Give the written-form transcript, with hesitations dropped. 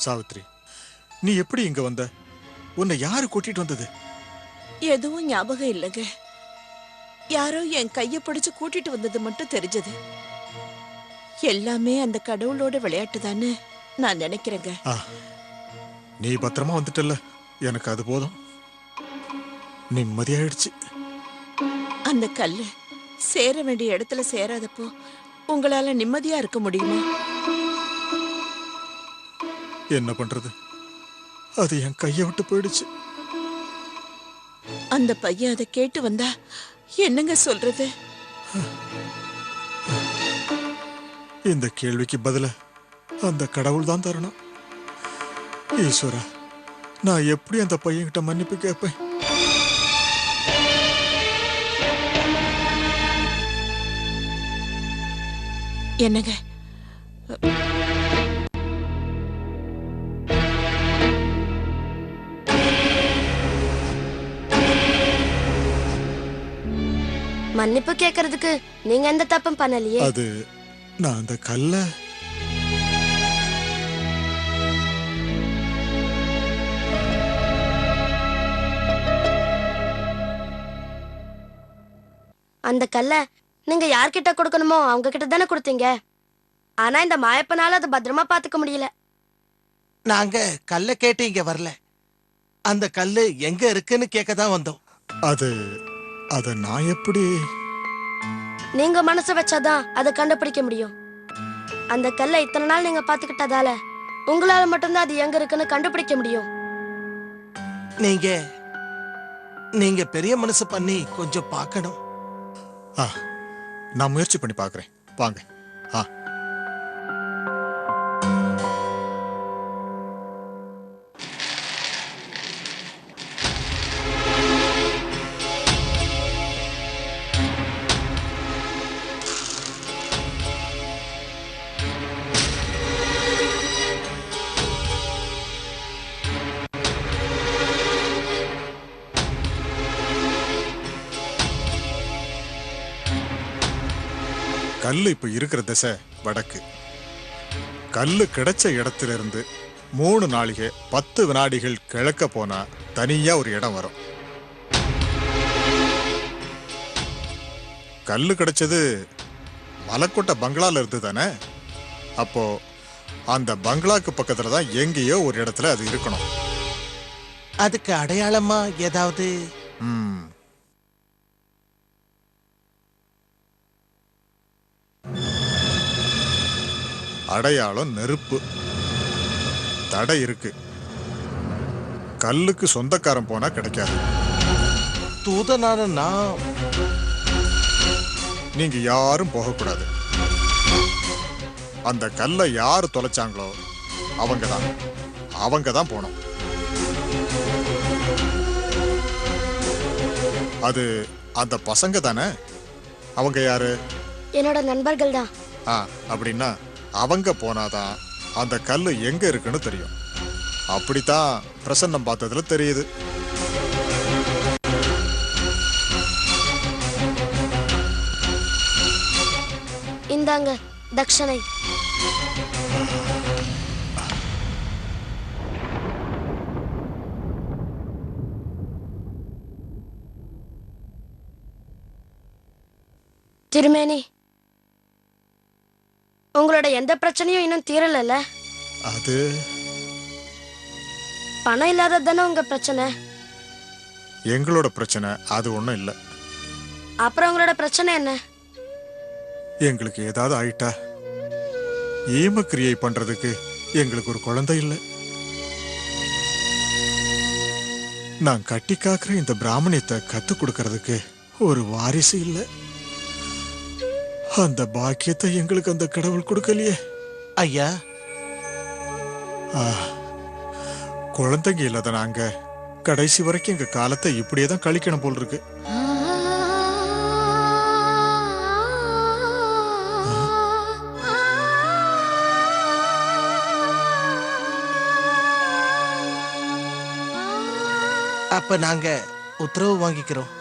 சாவித்ரி, நீ எப்படி இங்க வந்த? உன்னை யாரு கூட்டிட்டு வந்தது? எதுவும் ஞாபகம் இல்லைங்க. யாரோ என் கைய பிடிச்சு கூட்டிட்டு வந்தது மட்டும் தெரிஞ்சது. எல்லாமே அந்த கடவுளோட விளையாட்டு தானே நான் நினைக்கிறேங்க. நீ பத்திரமா வந்துட்டல்ல, எனக்கு அது போதும். நிம்மதியாயிடுச்சு. அந்த கல்லு சேர வேண்டிய இடத்துல சேராதப்போ உங்களால நிம்மதியா இருக்க முடியுமா? என்ன பண்றது? அது என் கையை விட்டு போயிடுச்சு. அந்த பையன் அதை கேட்டு வந்தா என்னங்க சொல்றது? இந்த கேள்விக்கு பதில அந்த கடவுள் தான் தரணும். ஈஸ்வரா, நான் எப்படி அந்த பையன்கிட்ட மன்னிப்பு கேட்பேன்? என்னங்க மன்னிப்பு கேக்குறதுக்கு நீங்க எந்த தப்பும் பண்ணலையே. அது நான் அந்த கல்ல அந்த கல்ல நீங்க யார்கிட்ட கொடுக்கணுமோ அவங்க கிட்ட தானே கொடுத்தீங்க. ஆனா இந்த மாயப்பனால அதை பத்திரமா பாத்துக்க முடியல. நாங்க கல்ல கேட்டு இங்க வரல, அந்த கல்லு எங்க இருக்குன்னு கேட்க தான் வந்தோம். அத நான் எப்படி? நீங்க மனசு வச்சாதான் அதை கண்டுபிடிக்க முடியும். அந்த கல்லை இத்தனை நாள் நீங்க பாத்துக்கிட்டதால உங்களால மட்டும்தான் அது எங்க இருக்குன்னு கண்டுபிடிக்க முடியும். நீங்க பெரிய மனசு பண்ணி கொஞ்சம் பார்க்கணும். நான் முயற்சி பண்ணி பார்க்கறேன். வாங்க. கல்லு இப்ப இருக்கிற திசை வடக்கு. கல்லு கிடைச்ச இடத்துல இருந்து 3 நாளிகை 10 வினாடிகள் கிழக்க போனா தனியா ஒரு இடம் வரும். கல்லு கிடைச்சது மலைக்கோட்டை பங்களால இருந்து தானே. அப்போ அந்த பங்களாக்கு பக்கத்துல தான் எங்கேயோ ஒரு இடத்துல அது இருக்கணும். அதுக்கு அடையாளமா ஏதாவது? அடையாளம் நெருப்பு. தடை இருக்கு. கல்லுக்கு சொந்தக்காரன் போனா கிடைக்காது. தூதனான நான் நீங்க யாரும் போகக்கூடாது. அந்த கல்லை யாரு தொலைச்சாங்களோ அவங்க தான் போனோம். அது அந்த பசங்க தானே. அவங்க யாரு? என்னோட நண்பர்கள் தான். அப்படின்னா அவங்க போனாதான் அந்த கல்லு எங்க இருக்குன்னு தெரியும். அப்படித்தான் பிரசன்னம் பார்த்ததுல தெரியுது. இந்தாங்க தட்சணை. திருமேனி, உங்களோட எந்த பிரச்சனையும் இன்னும் தீரல. அது பணம் இல்லாதது தானே உங்க பிரச்சனை. எங்களோட பிரச்சனை அது ஒண்ணும் இல்ல. அப்புறம் உங்களோட பிரச்சனை என்ன? எங்களுக்கு ஏதாவது ஆயிட்டா ஈமக்கிரியை பண்றதுக்கு எங்களுக்கு ஒரு குழந்தை இல்லை. நான் கட்டி காக்குற இந்த பிராமணியத்தை கத்து கொடுக்கறதுக்கு ஒரு வாரிசு இல்லை. அந்த பாக்கியத்தை எங்களுக்கு அந்த கடவுள் கொடுக்கலையே. ஐயா, குழந்தைங்க இல்லாத நாங்க கடைசி வரைக்கும் எங்க காலத்தை இப்படியே தான் கழிக்கணும் போல் இருக்கு. அப்ப நாங்க உத்தரவு வாங்கிக்கிறோம்.